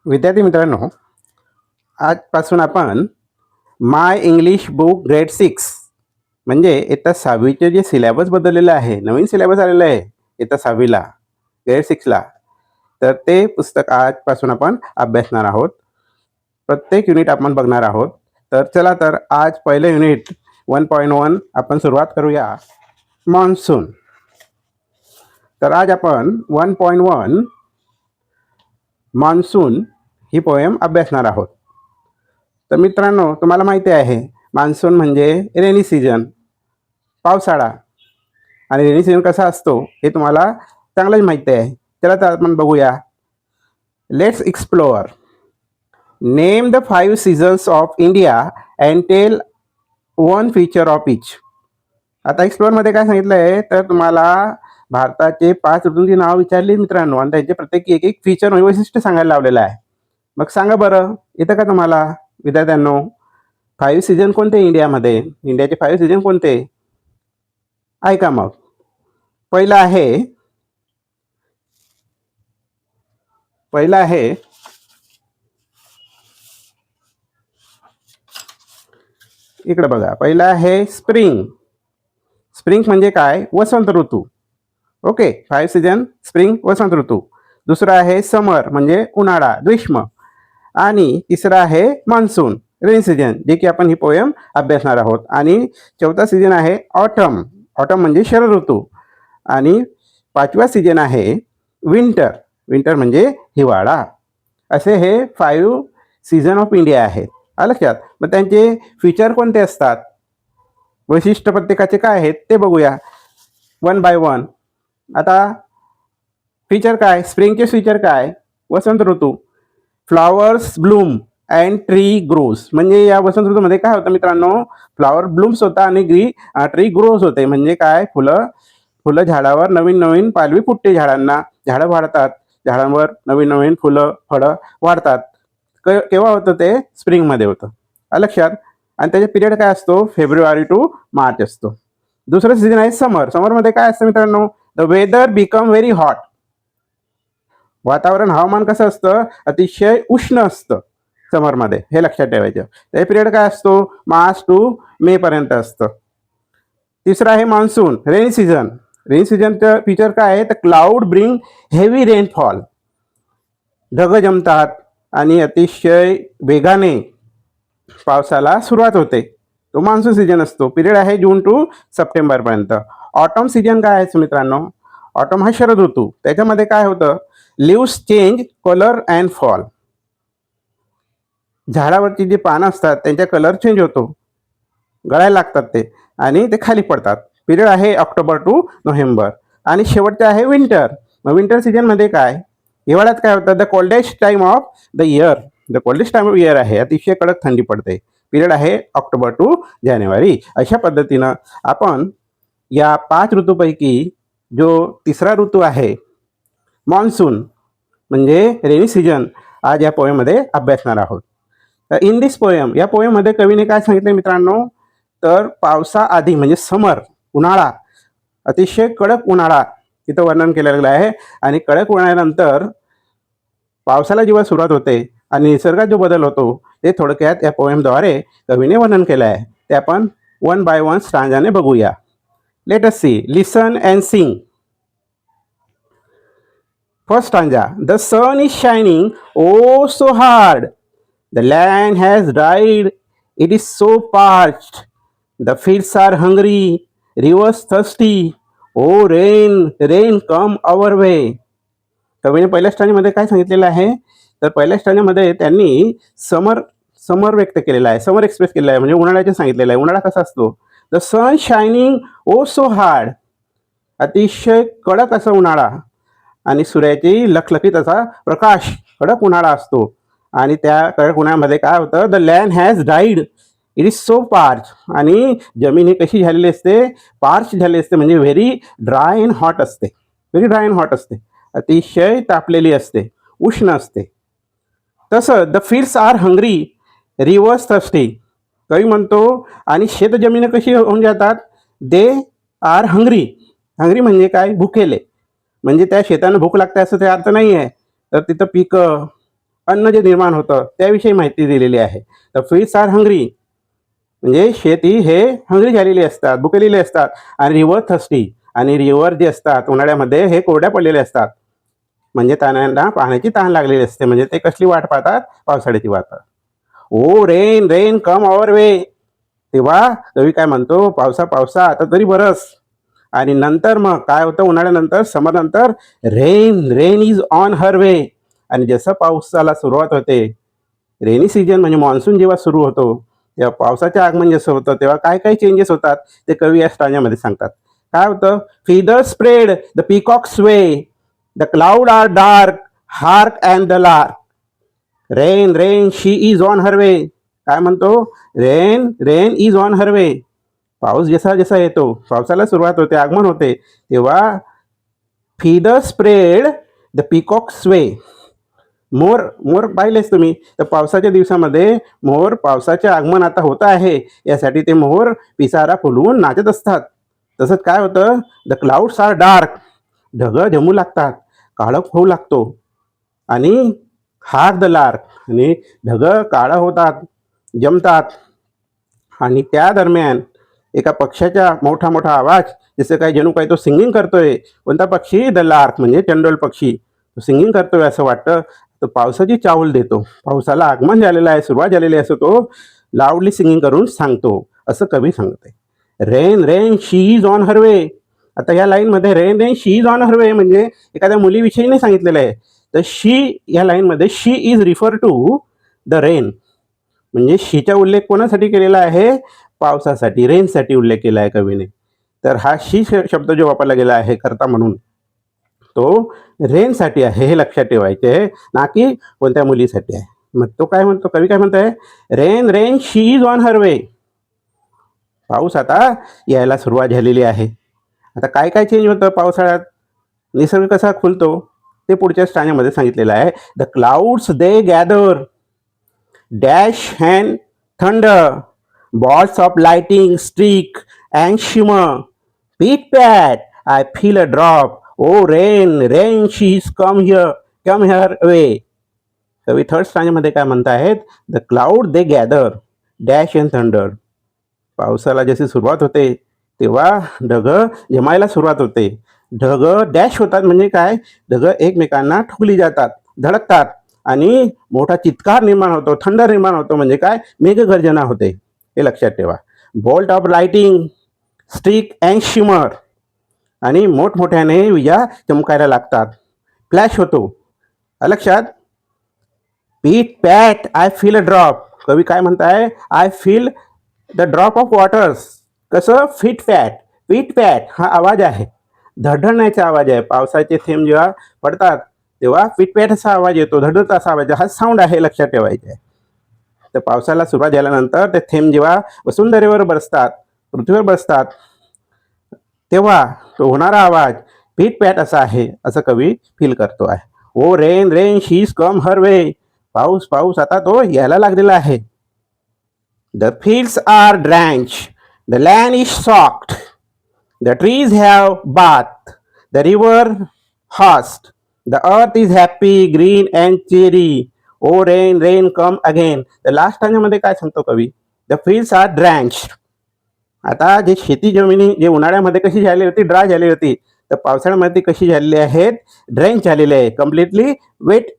विद्यार्थी मित्रांनो, आजपासून आपण माय इंग्लिश बुक ग्रेड 6 म्हणजे इयत्ता 6वीचे जे सिलेबस बदललेलं आहे, नवीन सिलेबस आलेलं आहे इयत्ता 6वीला ग्रेड 6ला, तर ते पुस्तक आजपासून आपण अभ्यासणार आहोत. प्रत्येक युनिट आपण बघणार आहोत. तर चला तर आज पहिलं युनिट 1.1 आपण सुरुवात करूया. मॉन्सून. तर आज आपण 1.1 मान्सून ही पोएम अभ्यासणार आहोत. तर मित्रांनो, तुम्हाला माहिती आहे मान्सून म्हणजे रेनी सीजन, पावसाळा. आणि रेनी सीजन कसा असतो हे तुम्हाला चांगलंच माहिती आहे. चला तर आपण बघूया. Let's explore. Name the 5 seasons of India and tell one feature of each. आता एक्सप्लोअरमध्ये काय सांगितलं आहे, तर तुम्हाला भारताचे 5 ऋतूंची नाव विचारली मित्रांनो, आणि त्यांचे प्रत्येकी एक फीचर म्हणजे वैशिष्ट्य सांगायला लावलेलं आहे. मग सांगा बरं, येतं का तुम्हाला विद्यार्थ्यांनो? 5 सीझन कोणते इंडियामध्ये? इंडियाचे 5 सीझन कोणते? ऐका मग. पहिला आहे इकडे बघा. पहिला आहे स्प्रिंग. स्प्रिंग म्हणजे काय? वसंत ऋतू. ओके, 5 सीझन स्प्रिंग वसंत ऋतू. दुसरा आहे समर म्हणजे उन्हाळा, ग्रीष्म. आणि तिसरा आहे मान्सून रेनी सीजन, जे की आपण ही पोएम अभ्यासणार आहोत. आणि चौथा सीजन आहे ऑटम. ऑटम म्हणजे शरद ऋतू. आणि 5वा सीजन आहे विंटर. विंटर म्हणजे हिवाळा. असे हे 5 सीझन ऑफ इंडिया आहेत. आलं लक्षात? मग त्यांचे फीचर कोणते असतात, वैशिष्ट्य प्रत्येकाचे काय आहेत ते बघूया 1 बाय 1. आता फीचर काय? स्प्रिंगचे फीचर काय? वसंत ऋतू, flowers Bloom and tree grows. म्हणजे या वसंत ऋतूमध्ये काय होतं मित्रांनो? फ्लॉवर ब्लूम्स होता आणि ट्री ग्रोज होते. म्हणजे काय? फुलं झाडावर नवीन नवीन पालवी फुटते. झाडांना झाडं वाढतात, झाडांवर नवीन नवीन फुलं फळं वाढतात. केव्हा होतं ते? स्प्रिंगमध्ये होतं. लक्षात? आणि त्याचा पिरियड काय असतो? फेब्रुवारी टू मार्च असतो. दुसरं सीझन आहे समर. समरमध्ये काय असतं मित्रांनो? The weather become very hot. वातावरण, हवामान कसं असतं? अतिशय उष्ण असतं समरमध्ये. हे लक्षात ठेवायचं. ते पिरियड काय असतो? मार्च टू मे पर्यंत असतं. तिसरं आहे मान्सून रेनी सीझन. रेनी सीझनचं फीचर काय आहे? तर क्लाउड ब्रिंग हेवी रेनफॉल. ढग जमतात आणि अतिशय वेगाने पावसाला सुरुवात होते. तो मान्सून सीजन असतो. पिरियड आहे जून टू सप्टेंबरपर्यंत. ऑटम सीजन काय आहे मित्रांनो? ऑटम हा शरद ऋतू. त्याच्यामध्ये काय होतं? Leaves change colour and fall. झाडावरची जी पानं असतात त्यांचा कलर चेंज होतो, गळायला लागतात ते, आणि ते खाली पडतात. पिरियड आहे ऑक्टोबर टू नोव्हेंबर. आणि शेवटचं आहे विंटर. मग विंटर सीजनमध्ये काय? हिवाळ्यात काय होतं? The coldest time of the year. The coldest time of year आहे. अतिशय कडक थंडी पडते. पिरियड आहे ऑक्टोबर टू जानेवारी. अशा पद्धतीनं आपण या 5 ऋतूपैकी जो तिसरा ऋतू आहे मॉन्सून म्हणजे रेनी सीजन, आज या पोएममध्ये अभ्यासणार आहोत. तर इन दिस पोएम, या पोएममध्ये कवीने काय सांगितलं मित्रांनो? तर पावसाआधी म्हणजे समर, उन्हाळा, अतिशय कडक उन्हाळा तिथं वर्णन केलेलं आहे. आणि कडक उन्हाळ्यानंतर पावसाला जेव्हा सुरुवात होते आणि निसर्गात जो बदल होतो ते थोडक्यात या पोएमद्वारे कवीने वर्णन केलं आहे. ते आपण 1 बाय 1 स्टांजाने बघूया. Let us see. Listen and sing. First stanza. The sun is shining, oh so hard. The land has dried, it is so parched. The fields are hungry, rivers thirsty. Oh rain, rain come our way. कवीने पहिल्या स्टांजामध्ये काय सांगितलेलं आहे? तर पहिल्या स्टांजामध्ये त्यांनी समर व्यक्त केलेला आहे, समर एक्सप्रेस केलेला आहे, म्हणजे उन्हाळ्याचे सांगितलेलं आहे. उन्हाळा कसा असतो? The sun shining oh so hard. अतिशय कडक असा उन्हाळा आणि सूर्याची लखलखीत असा प्रकाश, कडक उन्हाळा असतो. आणि त्या कडक उन्हाळ्यामध्ये काय होतं? The land has died, it is so parch. आणि जमीन ही कशी झालेली असते? पार्च झालेली असते, म्हणजे व्हेरी ड्राय अँड हॉट असते. व्हेरी ड्राय अँड हॉट असते, अतिशय तापलेली असते, उष्ण असते. तसं the fields are hungry, rivers thirsty. कवी म्हणतो आणि शेतजमीन कशी होऊन जातात? They are hungry. हंग्री म्हणजे काय? भुकेले. म्हणजे त्या शेतानं भूक लागते असं ते अर्थ नाही आहे. तर तिथं पिकं अन्न जे निर्माण होतं त्याविषयी माहिती दिलेली आहे. द फिश आर हंग्री म्हणजे शेती हे हंग्री झालेली असतात, भुकेलेली असतात. आणि रिव्हर थर्स्टी आणि रिव्हर जे असतात उन्हाळ्यामध्ये हे कोरड्या पडलेले असतात. म्हणजे त्यांना पाण्याची तहान लागलेली असते. म्हणजे ते कसली वाट पाहतात? पावसाळ्याची वाट पाहतात. ओ रेन रेन कम अवर वे. तेव्हा कवी काय म्हणतो? पावसा पावसा आता तरी बरस. आणि नंतर मग काय होतं? उन्हाळ्यानंतर समर नंतर rain rain is on her way. आणि जसं पावसाला सुरुवात होते, रेनी सीजन म्हणजे मान्सून जेव्हा सुरू होतो तेव्हा पावसाचे आगमन जसं होतं तेव्हा काय काय चेंजेस होतात ते कवी या स्टांजामध्ये सांगतात. काय होतं? Feather spread the peacock sway, the cloud are dark hark and the lark. Rain rain she is on her way. काय म्हणतो? Rain rain is on her way. पाऊस जसा जसा येतो, पावसाला सुरुवात होते, आगमन होते, तेव्हा feather spread the peacock sway. मोर मोर पाहिलेच तुम्ही तर पावसाच्या दिवसामध्ये मोर पावसाचे आगमन आता होतं आहे यासाठी ते मोर पिसारा फुलवून नाचत असतात. तसंच काय होतं? The clouds are dark. ढगं जमू लागतात, काळोख होऊ लागतो. आणि हार्क द लार्क आणि ढगं काळं होतात, जमतात. आणि त्या दरम्यान एका पक्ष्याचा मोठा मोठा आवाज, जसं काय जणू काही तो सिंगिंग करतोय. कोणता पक्षी? द लार्क म्हणजे चंडोल पक्षी. तो सिंगिंग करतोय असं वाटतं. तो पावसाची चाहूल देतो. पावसाला आगमन झालेलं आहे, सुरुवात झालेली आहे असं तो लाऊडली सिंगिंग करून सांगतो, असं कवी सांगते. Rain rain she is on her way. आता या लाईनमध्ये rain rain she is on her way म्हणजे एखाद्या मुलीविषयी नाही सांगितलेलं आहे. तर शी या लाईनमध्ये she is refer to the rain. म्हणजे शीचा उल्लेख कोणासाठी केलेला आहे? पावसासाठी, रेनसाठी उल्लेख केला आहे कवीने. तर हा शी शब्द जो वापरला गेला आहे करता म्हणून, तो रेनसाठी आहे हे लक्षात ठेवायचे आहे, ना की कोणत्या मुलीसाठी आहे. मग तो काय म्हणतो? कवी काय म्हणत आहे? Rain rain she is on her way. पाऊस आता यायला सुरुवात झालेली आहे. आता काय काय चेंज होतं पावसाळ्यात? निसर्ग कसा खुलतो ते पुढच्या स्टांजामध्ये सांगितलेलं आहे. The clouds they gather dash and thunder, balls of lightning streak and shimmer, pit pat I feel a drop, oh rain rain she's come here away. कवी थर्ड स्टांजामध्ये काय म्हणत आहेत? The cloud they gather dash and thunder. पावसाला जशी सुरुवात होते तेव्हा ढगं जमायला सुरुवात होते. ढगं डॅश होतात म्हणजे काय? ढगं एकमेकांना ठोकली जातात, धडकतात आणि मोठा चित्कार निर्माण होतो, थंडर निर्माण होतो. म्हणजे काय? मेघगर्जना होते, हे लक्षात ठेवा. Bolt of lighting streak and shimmer आणि मोठमोठ्याने विजा चमकायला लागतात, फ्लॅश होतो. लक्षात? पीट पॅट आय फील अ ड्रॉप. कवी काय म्हणताय? I feel the drop of waters. कसं? फिट पॅट. पीट पॅट हा आवाज आहे, धडधडण्याचा आवाज आहे. पावसाचे थेंब जेव्हा पडतात तेव्हा फिटपॅट असा आवाज येतो, धडधडता असा आवाज, हा साऊंड आहे, लक्षात ठेवायचे आहे. तर पावसाला सुरुवात झाल्यानंतर ते थेंब जेव्हा वसुंधरेवर बसतात, पृथ्वीवर बसतात, तेव्हा तो होणारा आवाज पीट असा आहे, असं कवी फील करतो आहे. ओ रेन रेन शीज कम हर वे. पाऊस पाऊस आता तो यायला लागलेला आहे. The fields are drench, the land is soaked, the trees have bath, the river haste, the earth is happy green and cheery, oh rain rain come again. तर लास्ट टाइममध्ये काय सांगतो कवी? The fields are drench. आता जे शेती जमिनी जे उन्हाळ्यामध्ये कशी झाली होती? ड्राय झाली होती. तर पावसाळ्यामध्ये कशी झालेली आहेत? ड्रेंच झालेली आहे, कम्प्लिटली वेट.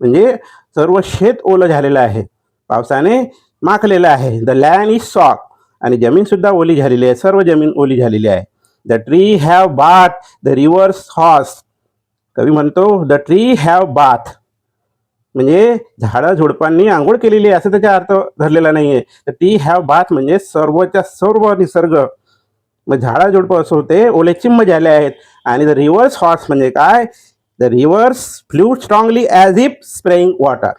म्हणजे सर्व शेत ओलं झालेलं आहे, पावसाने माखलेलं आहे. द लँड इज सॉक आणि जमीन सुद्धा ओली झालेली आहे, सर्व जमीन ओली झालेली आहे. The tree have bath, the reverse horse. कवी म्हणतो द ट्री हॅव बाथ म्हणजे झाडं झुडपांनी आंघोळ केलेली आहे असं त्याचा अर्थ धरलेला नाहीये. तर टी हॅव बाथ म्हणजे सर्वच्या सर्व निसर्ग, मग झाडा झुडपं असं होते ओले चिंब झाले आहेत. आणि द रिव्हर्स हॉर्स म्हणजे काय? The reverse flu strongly as if spraying water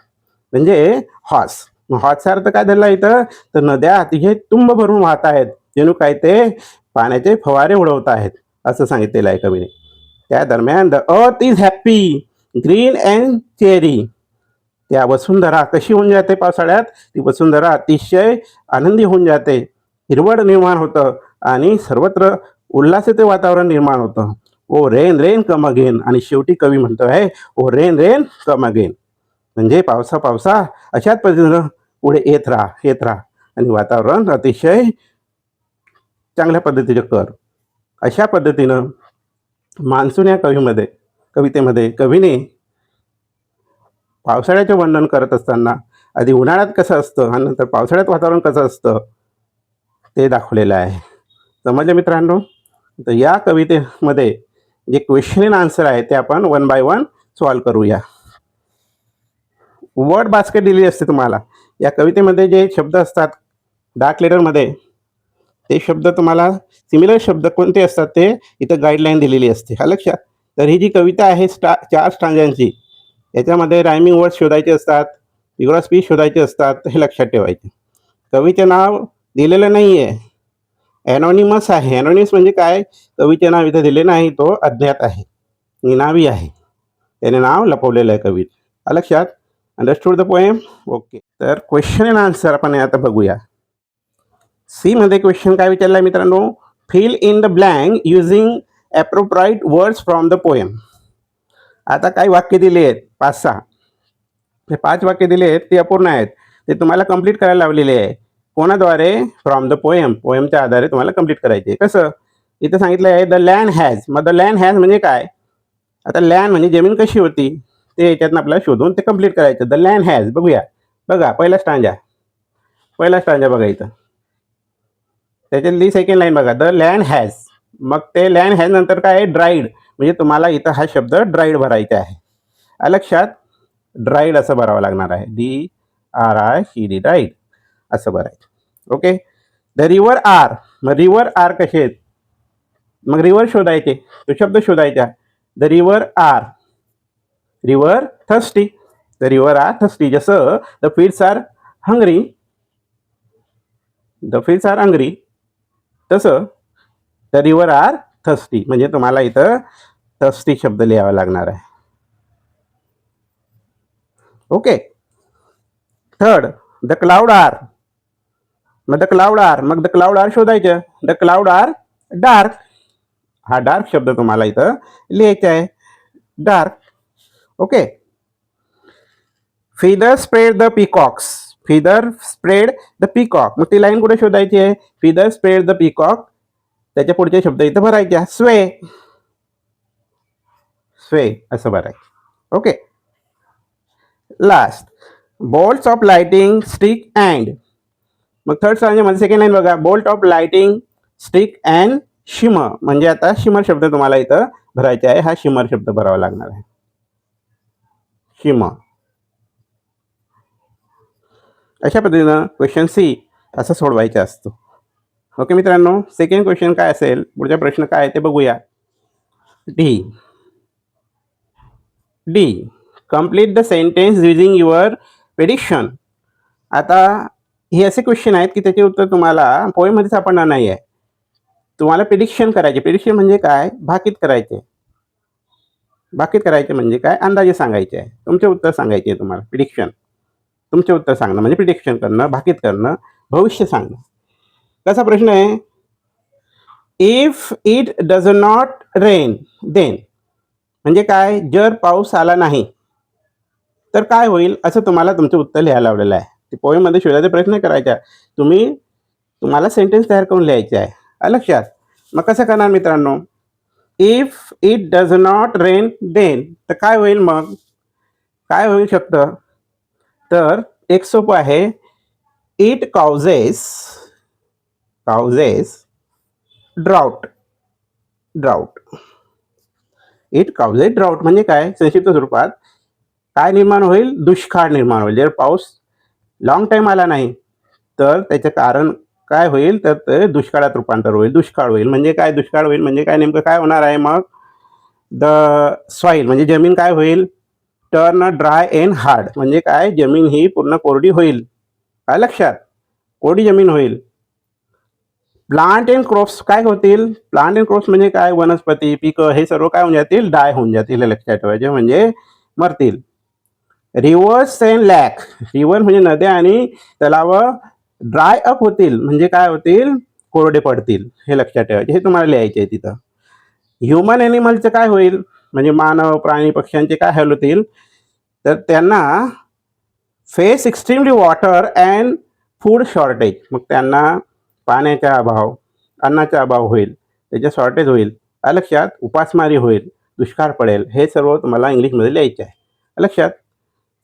म्हणजे हॉर्स. हॉर्सचा अर्थ काय धरला इथं? तर नद्या अतिशय तुंब भरून वाहत आहेत, जणू काय ते पाण्याचे फवारे उडवत आहेत असं सांगितलेलं आहे कवीने. त्या दरम्यान the earth is happy green and cherry. त्या वसुंधरा कशी होऊन जाते पावसाळ्यात? ती वसुंधरा अतिशय आनंदी होऊन जाते, हिरवळ निर्माण होतं आणि सर्वत्र उल्हासाचे वातावरण निर्माण होतं. ओ रेन रेन कम अगेन. आणि शेवटी कवी म्हणतो आहे ओ रेन रेन कम अगेन म्हणजे पावसा अशाच पद्धतीनं पुढे येत राहा आणि वातावरण अतिशय चांगल्या पद्धतीचं कर. अशा पद्धतीनं मान्सून या कवितेमध्ये कवीने पावसाळ्याचे वर्णन करत असताना आधी उन्हाळ्यात कसं असतं आणि नंतर पावसाळ्यात वातावरण कसं असतं ते दाखवलेलं आहे. समजलं मित्रांनो? तर या कवितेमध्ये जे क्वेश्चन अँड आन्सर आहे ते आपण वन बाय वन सॉल्व करूया. वर्ड बास्केट दिलेली असते तुम्हाला. या कवितेमध्ये जे शब्द असतात डार्क लेटरमध्ये, ते शब्द तुम्हाला सिमिलर शब्द कोणते असतात ते इथं गाईडलाईन दिलेली असते. हा लक्षात. तर ही जी कविता आहे 4 स्टांजांची, याच्यामध्ये रायमिंग वर्ड शोधायचे असतात, फिगर ऑफ स्पीच शोधायचे असतात. हे लक्षात ठेवायचे. कवीचे नाव दिलेलं नाही आहे, ॲनॉनिमस आहे. ॲनॉनिमस म्हणजे काय? कवीचे नाव इथं दिले नाही, तो अज्ञात आहे, निनावी आहे, त्याने नाव लपवलेलं आहे कवी. लक्षात. Understood the poem? ओके. तर क्वेश्चन अँड आन्सर आपण आता बघूया. सी मध्ये क्वेश्चन काय विचारलाय मित्रांनो? Fill in the blank using appropriate words from the poem. आता काही वाक्य दिले आहेत 5-6. हे 5 वाक्य दिले आहेत ते अपूर्ण आहेत, ते तुम्हाला कंप्लीट करायला लावलेले आहे. कोणाद्वारे? From the poem. पोएमच्या आधारे तुम्हाला कंप्लीट करायचे. कसं? इथं सांगितलं आहे द लँड हॅज. मग द लँड हॅज म्हणजे काय? आता लँड म्हणजे जमीन कशी होती ते याच्यातनं आपल्याला शोधून ते कंप्लीट करायचं. The land has. बघूया. बघा पहिला स्टांजा बघा इथं. त्याच्यातली सेकंड लाईन बघा, द लँड हॅज. मग ते लँड हॅज नंतर काय आहे? ड्राईड. म्हणजे तुम्हाला इथं हा शब्द ड्राईड भरायचा आहे. लक्षात. ड्राईड असं भरावं लागणार आहे. DRIED ड्राईड असं भरायचं. ओके. The river are. मग रिव्हर आर कसे आहेत? मग रिव्हर शोधायचे, तो शब्द शोधायचा. The river are. River thirsty. The river are thirsty. जसं the fields are hungry. The fields are hungry. तसं द रिव्हर आर थर्स्टी. म्हणजे तुम्हाला इथं थर्स्टी शब्द लिहावा लागणार आहे. Okay. Third, the cloud are. मग द क्लाउड आर शोधायचं. The cloud are dark. हा डार्क शब्द तुम्हाला इथं लिहायचा आहे. Dark. Okay. Feather spread the peacocks. Feather spread the peacock. मग ती लाईन कुठे शोधायची आहे? Feather spread the peacock. त्याच्या पुढचे शब्द इथं भरायचे. स्वे असं भरायचं. Okay. Last, bolts of lighting stick and. मग थर्ड स्टांजामध्ये सेकंड लाईन बघा, bolt of lighting stick and shimmer. म्हणजे आता शिमर शब्द तुम्हाला इथं भरायचा आहे. हा शिमर शब्द भरावा लागणार आहे. शिमर. अशा पद्धतीनं क्वेश्चन सी असं सोडवायचा असतो. ओके मित्रांनो. सेकंड क्वेश्चन काय असेल, पुढचा प्रश्न काय आहे ते बघूया. D. Complete the sentence using your prediction. आता हे असे क्वेश्चन आहेत की त्याचे उत्तर तुम्हाला पोएममध्ये सापडणार नाही आहे. तुम्हाला प्रिडिक्शन करायचे. प्रिडिक्शन म्हणजे काय? भाकीत करायचे. भाकीत करायचे म्हणजे काय? अंदाजे सांगायचे आहे. तुमचे उत्तर सांगायचे आहे तुम्हाला. प्रिडिक्शन. तुमचे उत्तर सांगणं म्हणजे प्रिडिक्शन करणं, भाकीत करणं, भविष्य सांगणं. कसा प्रश्न आहे? If it does not rain then. म्हणजे काय? जर पाऊस आला नाही तर काय होईल असं तुम्हाला तुमचं उत्तर लिहायला लावलेलं आहे. ते पोएममध्ये शोधायचा प्रयत्न करायचा. तुम्हाला सेंटेन्स तयार करून लिहायचे आहे. लक्षात. मग कसं करणार मित्रांनो? If it does not rain then तर काय होईल? मग काय होऊ शकतं? तर एक सोपं आहे. It causes drought. It causes drought म्हणजे काय? संक्षिप्त स्वरूपात काय निर्माण होईल? दुष्काळ निर्माण होईल. जर पाऊस लॉंग टाईम आला नाही तर त्याचं कारण काय होईल? तर ते दुष्काळात रूपांतर होईल. दुष्काळ होईल म्हणजे काय? दुष्काळ होईल म्हणजे काय? नेमकं काय होणार आहे? मग द सॉईल म्हणजे जमीन काय होईल? Turn dry and hard. म्हणजे काय? जमीन ही पूर्ण कोरडी होईल. काय लक्षात? कोरडी जमीन होईल. प्लांट अँड क्रॉप्स काय होतील? प्लांट अँड क्रॉप्स म्हणजे काय? वनस्पती, पिकं हे सर्व काय होऊन जातील? डाय होऊन जातील. हे लक्षात ठेवायचे म्हणजे मरतील. Rivers and lack. रिव्हर म्हणजे नद्या आणि तलाव ड्राय अप होतील म्हणजे काय होतील? कोरडे पडतील. हे लक्षात ठेवायचे. हे तुम्हाला लिहायचे आहे तिथं. ह्युमन ॲनिमलचं काय होईल? म्हणजे मानव, प्राणी, पक्ष्यांचे काय हाल होतील? तर त्यांना face extremely water and food shortage. मग त्यांना पाण्याचा अभाव, अन्नाचा अभाव होईल, त्याचे शॉर्टेज होईल. लक्षात, उपासमारी होईल, दुष्काळ पडेल. हे सर्व तुम्हाला इंग्लिशमध्ये लिहायचे आहे. लक्षात.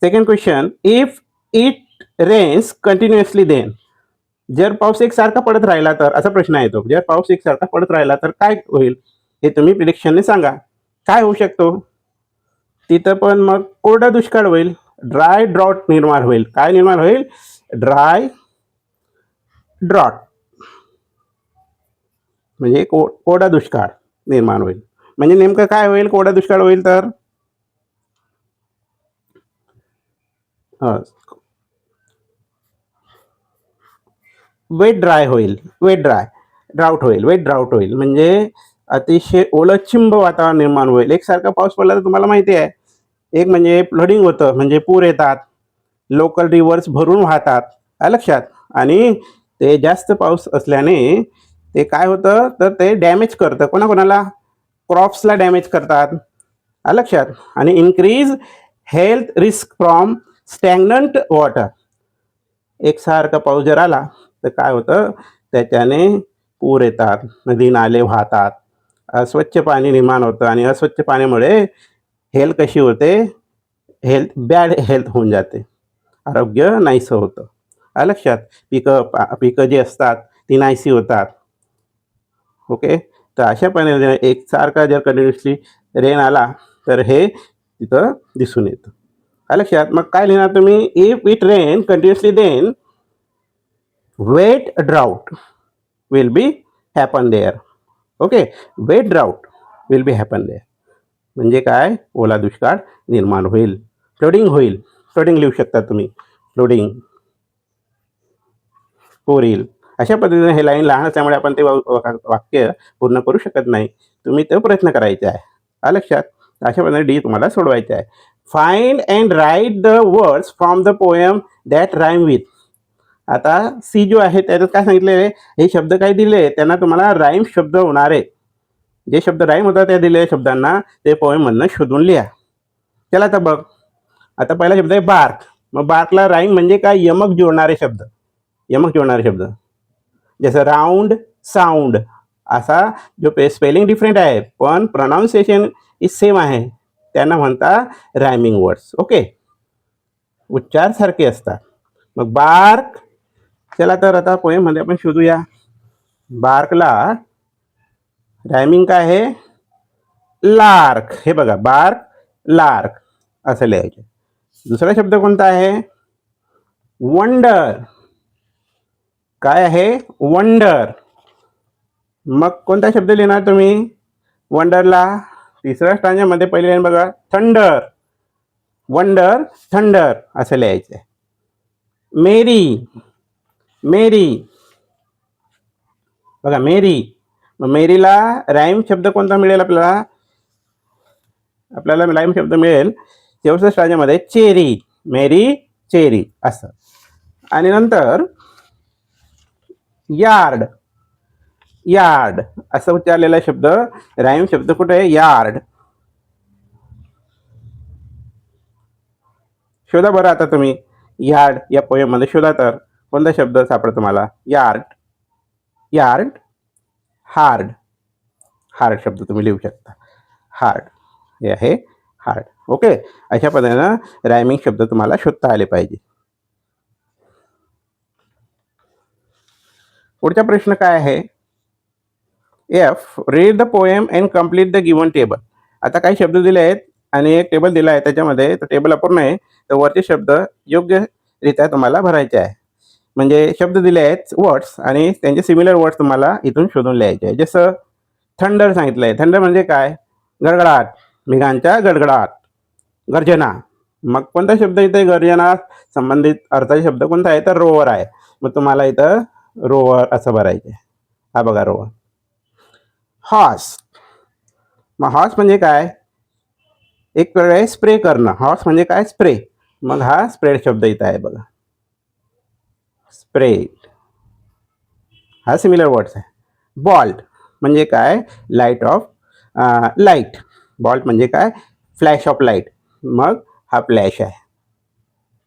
Second question, if it rains continuously then. जर पाऊस एकसारखा पडत राहिला तर, असा प्रश्न येतो, जर पाऊस एकसारखा पडत राहिला तर काय होईल, हे तुम्ही प्रिडिक्शनने सांगा. काय होऊ शकतो तिथं? पण मग कोरडा दुष्काळ होईल, ड्राय ड्रॉट निर्माण होईल. काय निर्माण होईल? ड्राय ड्रॉट म्हणजे कोरडा दुष्काळ निर्माण होईल. म्हणजे नेमकं काय होईल कोरडा दुष्काळ होईल तर? वेट ड्राय होईल, वेट ड्राऊट होईल, वेट ड्राऊट होईल. म्हणजे अतिशय ओलचिंब वातावरण निर्माण होईल. एकसारखा पाऊस पडला तर तुम्हाला माहिती आहे, एक म्हणजे फ्लडिंग होतं, म्हणजे पूर येतात, लोकल रिव्हर्स भरून वाहतात. लक्षात. आणि ते जास्त पाऊस असल्याने ते काय होतं तर ते डॅमेज करतं. कोणाकोणाला? क्रॉप्सला डॅमेज करतात. लक्षात. आणि increase health risk from stagnant water. एकसारखा पाऊस जर आला तर काय होतं, त्याच्याने पूर येतात, नदी नाले वाहतात, अस्वच्छ पाणी निर्माण होतं. आणि अस्वच्छ पाण्यामुळे हेल्थ कशी होते? हेल्थ बॅड हेल्थ होऊन जाते, आरोग्य नाहीसं होतं. लक्षात. पिकं जी असतात ती नाहीशी होतात. ओके. तर अशा पाण्याने एकसारखा जर कंटिन्युअसली रेन आला तर हे तिथं दिसून येतं. लक्षात. मग काय लिहिणार तुम्ही? If it rain continuously then wet drought will be happen there. Okay. Wet drought will be happen there म्हणजे काय? ओला दुष्काळ निर्माण होईल, फ्लडिंग होईल. फ्लडिंग लिहू शकता तुम्ही, फ्लडिंग, पूर येईल. अशा पद्धतीने हे लाईन लहान असल्यामुळे आपण ते वाक्य पूर्ण करू शकत नाही. तुम्ही तो प्रयत्न करायचा आहे. लक्षात. अशा पद्धतीने डी तुम्हाला सोडवायचे आहे. Find and write the words from the poem that rhyme with. आता सी जो आहे त्याच्यात काय सांगितलेले, हे शब्द काय दिले त्यांना तुम्हाला राईम शब्द होणारे, जे शब्द राईम होतात त्या दिलेल्या शब्दांना ते पोएममधनं शोधून लिहा. चला आता बघ. आता पहिला शब्द आहे बार्क. मग बार्कला राईम म्हणजे काय? यमक जोडणारे शब्द. यमक जोडणारे शब्द जसं राऊंड, साऊंड. असा जो स्पेलिंग डिफरंट आहे पण प्रोनाऊन्सिएशन इज सेम आहे, त्यांना म्हणता रायमिंग वर्ड्स. ओके. उच्चार सारखे असतात. मग बार्क. चला तर आता पोएममध्ये आपण शोधूया. बार्कला रायमिंग काय आहे? लार्क. हे बघा, बार्क, लार्क असं लिहायचे. दुसरा शब्द कोणता आहे? वंडर. काय आहे? वंडर. मग कोणता शब्द लिहिणार तुम्ही वंडरला? तिसऱ्या स्टांजामध्ये पहिली लाईन बघा, थंडर. वंडर, थंडर असं लिहायचं. मेरी, मेरी. बघा, मेरी. मग मेरीला राईम शब्द कोणता मिळेल आपल्याला? आपल्याला राईम शब्द मिळेल चौथ्या स्टांजामध्ये चेरी. मेरी, चेरी असं. आणि नंतर यार्ड. यार्ड असं उच्चारलेला शब्द, राईम शब्द कुठे आहे? यार्ड. शोधा बरं आता तुम्ही. यार्ड या पोएममध्ये शोधा तर कोणता शब्द सापडतो तुम्हाला? Yard, yard, hard. हार्ड शब्द तुम्ही लिहू शकता. हार्ड हे आहे हार्ड. ओके. अशा पद्धतीनं रायमिंग शब्द तुम्हाला शोधता आले पाहिजे. पुढचा प्रश्न काय आहे? F, read the poem and complete the given table. आता काही शब्द दिले आहेत आणि एक टेबल दिला आहे त्याच्यामध्ये, तर टेबल अपूर्ण आहे, तर वरचे शब्द योग्यरित्या तुम्हाला भरायचे आहे. म्हणजे शब्द दिले आहेत वर्ड्स आणि त्यांचे सिमिलर वर्ड्स तुम्हाला इथून शोधून लिहायचे आहे. जसं थंडर सांगितलंय. थंडर म्हणजे काय? गडगडाट, मेघांच्या गडगडाट, गर्जना. मग कोणता शब्द इथे गर्जना संबंधित अर्थाचा शब्द कोणता आहे? तर रोवर आहे. मग तुम्हाला इथं रोवर असं भरायचं आहे. हा बघा, रोवर. हॉर्स. मग हॉर्स म्हणजे काय? एक प्रकारे स्प्रे करणं. हॉर्स म्हणजे काय? स्प्रे. मग हा स्प्रेड शब्द इथं आहे बघा, स्प्रेड. हा सिमिलर वर्ड्स आहे. बॉल्ट म्हणजे काय? Light of light. बॉल्ट म्हणजे काय? Flash of light. मग हा फ्लॅश आहे.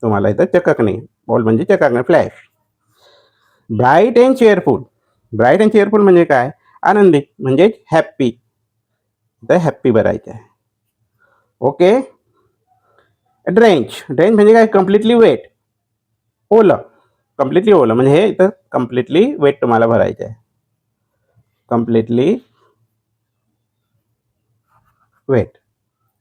तुम्हाला इथं चकाकणे, बॉल म्हणजे चकाकणे, flash. Bright and cheerful. Bright and cheerful म्हणजे काय? आनंदी म्हणजे हॅप्पी. तर हॅप्पी भरायचं आहे. ओके. ड्रेंच. ड्रेंच म्हणजे काय? कम्प्लिटली वेट, ओलं. कम्प्लिटली ओलं म्हणजे हे इथं कम्प्लिटली वेट तुम्हाला भरायचं आहे. कम्प्लिटली वेट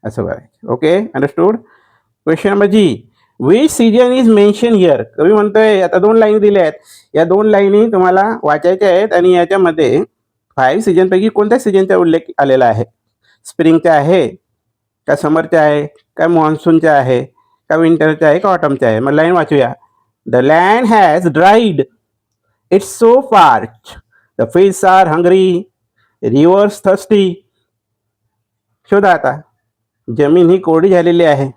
असं भरायचं. Okay, understood. Question number G. Which season is mention here. कवी म्हणतोय आता 2 लाईन दिल्या आहेत, या 2 लाईनी तुम्हाला वाचायच्या आहेत आणि याच्यामध्ये 5 सीजनपैकी कोणत्या सीजनचा उल्लेख आलेला आहे? स्प्रिंगचा आहे का, समरचा आहे का, मॉन्सूनचा आहे का, विंटरचा आहे का, ऑटमचा आहे? मग लाईन वाचूया. The land has dried, it's so parch, the fish are hungry, rivers thirsty. शोधा आता. जमीन ही कोरडी झालेली आहे,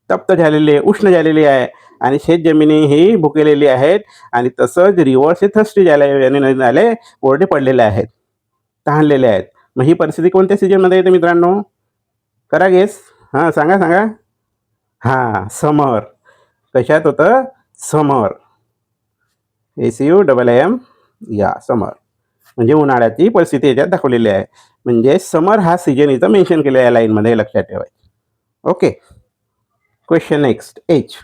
तप्त झालेली आहे, उष्ण झालेली आहे आणि शेत जमिनी ही भुकेलेली आहेत आणि तसंच रिव्हर्स हे थर्स्टी झाले, कोरडे पडलेले आहेत, तहानलेले आहेत. मग ही परिस्थिती कोणत्या सीजनमध्ये येते मित्रांनो? करा गेस. हां, सांगा सांगा. हां, समर. कशात होतं? समर. SUMM, या समर म्हणजे उन्हाळ्याची परिस्थिती याच्यात दाखवलेली आहे. म्हणजे समर हा सीजन इथं मेन्शन केलेला आहे लाईनमध्ये, लक्षात ठेवायचं. ओके. Question next, H.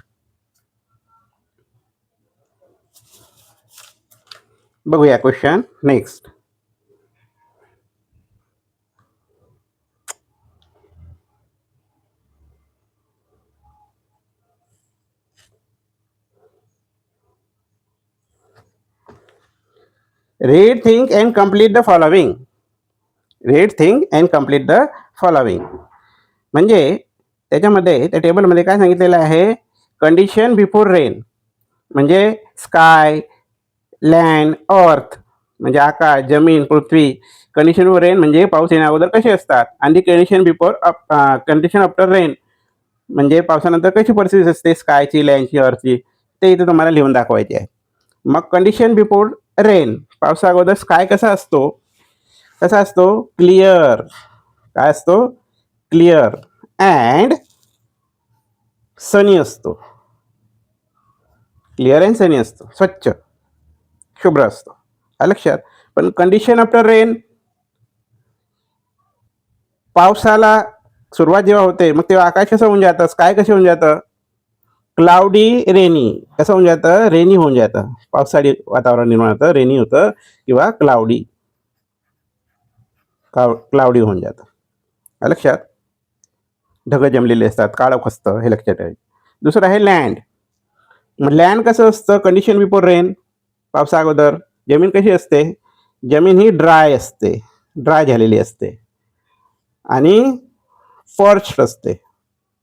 बघूया question next. Read, think and complete the following. Read, think and complete the following म्हणजे त्याच्यामध्ये त्या टेबलमध्ये काय सांगितलेलं आहे? कंडिशन बिफोर रेन म्हणजे स्काय, लँड, अर्थ म्हणजे आकाश, जमीन, पृथ्वी. कंडिशन बिफोर रेन म्हणजे पाऊस येण्या अगोदर कसे असतात, आणि condition before condition after rain म्हणजे पावसानंतर कशी परिस्थिती असते स्कायची, लँडची, अर्थची, ते इथे तुम्हाला लिहून दाखवायचे आहे. मग कंडिशन बिफोर रेन, पावसा अगोदर स्काय कसा असतो? कसा असतो? क्लिअर. काय असतो? क्लिअर अँड सनी असतो. क्लिअर अँड सनी असतो, स्वच्छ, शुभ्र असतो. लक्षात. पण कंडिशन आफ्टर रेन, पावसाला सुरुवात जेव्हा होते मग तेव्हा आकाश कसं होऊन जातं? स्काय कसं होऊन जातं? Cloudy rainy. कसं होऊन जातं? रेनी होऊन जातं. पावसाळी वातावरण निर्माण होतं, रेनी होतं किंवा क्लाउडी होऊन जातं. लक्षात. ढगं जमलेले असतात, काळं असतं, हे लक्षात ठेवायचं. दुसरं आहे लँड. मग लँड कसं असतं? कंडिशन बिफोर रेन, पावसा अगोदर जमीन कशी असते? जमीन ही ड्राय असते, ड्राय झालेली असते आणि फॉर्च्ड असते.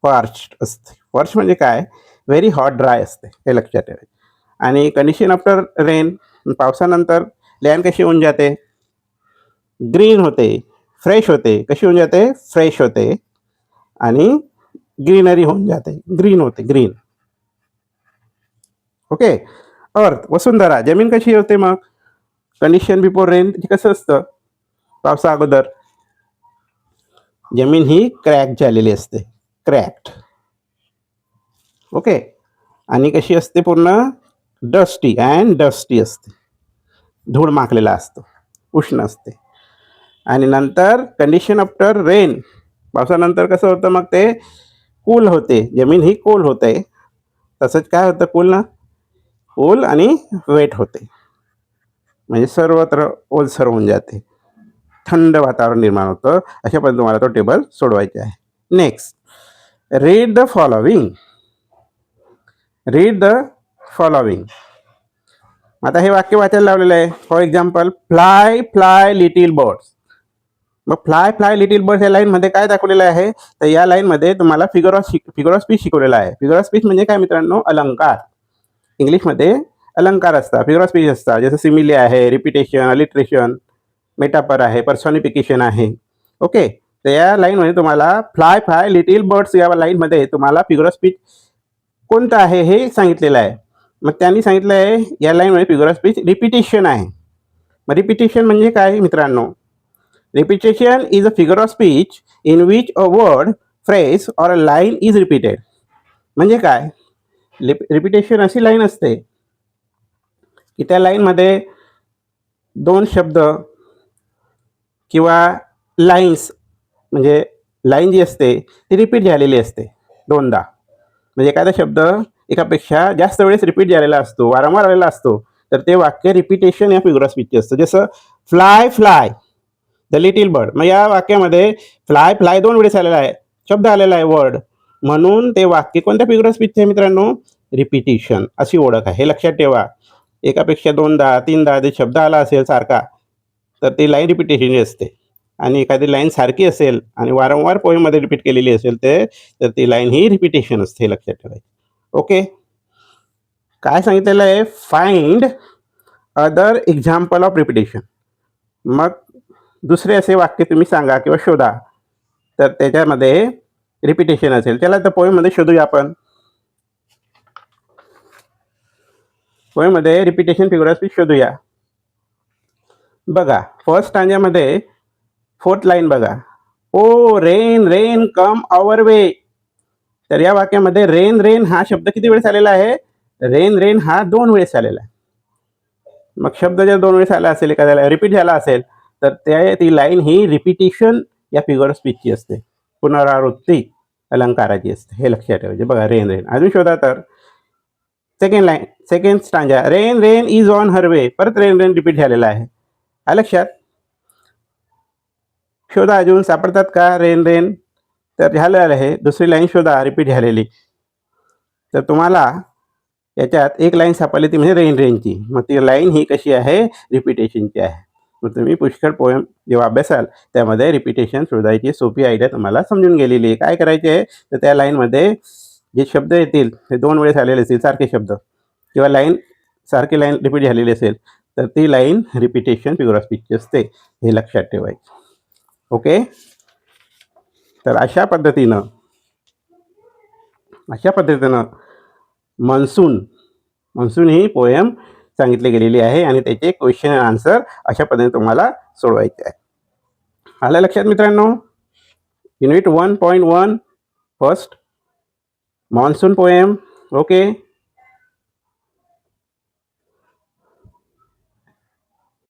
फॉर्च म्हणजे काय? व्हेरी हॉट, ड्राय असते, हे लक्षात ठेवायचं. आणि कंडिशन आफ्टर रेन, पावसानंतर लँड कशी होऊन जाते? ग्रीन होते, फ्रेश होते. कशी होऊन जाते? फ्रेश होते आणि ग्रीनरी होऊन जाते, ग्रीन होते, ग्रीन. ओके. अर्थ, वसुंधरा, जमीन कशी होते? मग कंडिशन बिफोर रेन कसं असतं? पावसा अगोदर जमीन ही क्रॅक झालेली असते, क्रॅक्ड. ओके. आणि कशी असते? पूर्ण डस्टी अँड डस्टी असते, धूळ माखलेला असतो, उष्ण असते. आणि नंतर कंडिशन आफ्टर रेन, पावसानंतर कसं होतं? मग ते कूल होते, जमीन ही कूल होते. तसंच काय होतं? कूल ना, कूल आणि वेट होते, म्हणजे सर्वत्र ओलसर होऊन जाते, थंड वातावरण निर्माण होतं. अशा पद्धतीने तुम्हाला तो टेबल सोडवायचा आहे. Next, read the following. Read the following. आता हे वाक्य वाचायला लावलेलं आहे. For example, fly fly little birds. मग फ्लाय फ्लाय लिटिल बर्ड्स या लाईनमध्ये काय दाखवलेलं आहे? तर या लाईनमध्ये तुम्हाला फिगर ऑफ स्पीच शिकवलेला आहे. फिगर ऑफ स्पीच म्हणजे काय मित्रांनो? अलंकार. इंग्लिशमध्ये अलंकार असतात, फिगर ऑफ स्पीच असतात. जसं सिमिली आहे, रिपिटेशन, अलिट्रेशन, मेटाफर आहे, पर्सॉनिफिकेशन आहे. ओके. तर या लाईनमध्ये तुम्हाला फ्लाय फ्लाय लिटिल बर्ड्स या लाईनमध्ये तुम्हाला फिगर ऑफ स्पीच कोणतं आहे हे सांगितलेलं आहे. मग त्यांनी सांगितलं आहे या लाईनमध्ये फिगर ऑफ स्पीच रिपिटेशन आहे. मग रिपिटेशन म्हणजे काय मित्रांनो? Repetition is a figure of speech in which a word, phrase or a line is repeated. म्हणजे काय? रिपिटेशन अशी लाईन असते की त्या लाईनमध्ये दोन शब्द किंवा लाईन्स, म्हणजे लाईन जी असते ती रिपीट झालेली असते दोनदा. म्हणजे एखादा शब्द एकापेक्षा जास्त वेळेस रिपीट झालेला असतो, वारंवार आलेला असतो, तर ते वाक्य रिपिटेशन या फिगर ऑफ स्पीचचे असतं. जसं fly fly the little bird, मग या वाक्यामध्ये फ्लाय फ्लाय 2 वेळेस आलेला आहे, शब्द आलेला आहे, वर्ड, म्हणून ते वाक्य कोणत्या फिगर ऑफ स्पीचचे आहे मित्रांनो? रिपिटिशन अशी ओळख आहे. हे लक्षात ठेवा. एकापेक्षा दोनदा तीनदा जर शब्द आला असेल सारखा, तर ती लाईन रिपिटेशनची असते. आणि एखादी लाईन सारखी असेल आणि वारंवार पोएममध्ये रिपीट केलेली असेल तर ती लाईन ही रिपिटेशन असते. हे लक्षात ठेवायचं. ओके. काय सांगितलेलं आहे? Find other example of repetition. मग दुसरे असे वाक्य तुम्ही सांगा किंवा शोधा तर त्याच्यामध्ये रिपिटेशन असेल. चला तर पोएममध्ये शोधूया आपण. पोएममध्ये रिपिटेशन फिगर ऑफ स्पीच शोधूया. बघा, फर्स्ट स्टांजामध्ये 4th लाईन बघा. Oh rain rain come our way. तर या वाक्यामध्ये रेन रेन हा शब्द किती वेळेस आलेला आहे? रेन रेन हा 2 वेळेस आलेला आहे. मग शब्द जर 2 वेळेस आला असेल, एखाद्याला रिपीट झाला असेल, तर ती लाईन ही रिपिटेशन या फिगर ऑफ स्पीचची असते, पुनरावृत्ती अलंकाराची असते. हे लक्षात ठेवायचे. बघा, रेन रेन. अजून शोधा तर second line, second stanza, rain rain is on her way. परत रेन रेन रिपीट झालेला आहे. हा लक्षात. शोधा, अजून सापडतात का रेन रेन? तर झालं आहे. दुसरी लाईन शोधा रिपीट झालेली. तर तुम्हाला याच्यात एक लाईन सापडली, ती म्हणजे रेन रेनची. मग ती लाईन ही कशी आहे? रिपिटेशनची आहे. मग तुम्ही पुष्कळ पोएम जेव्हा अभ्यासाल त्यामध्ये रिपिटेशन शोधायची सोपी आयडिया तुम्हाला समजून गेलेली आहे. काय करायचे आहे? तर त्या लाईनमध्ये जे शब्द येतील ते 2 वेळेस आलेले असतील, सारखे शब्द किंवा लाईन सारखी लाईन रिपीट झालेली असेल, तर ती लाईन रिपिटेशन फिगर ऑफ स्पीचची असते. हे लक्षात ठेवायचं. ओके. तर अशा पद्धतीनं मान्सून ही पोएम सांगितली गेलेली आहे आणि त्याचे क्वेश्चन अँड आन्सर अशा पद्धतीने तुम्हाला सोडवायचे आहे. आलं लक्षात मित्रांनो? Unit 1.1 first monsoon poem. Okay.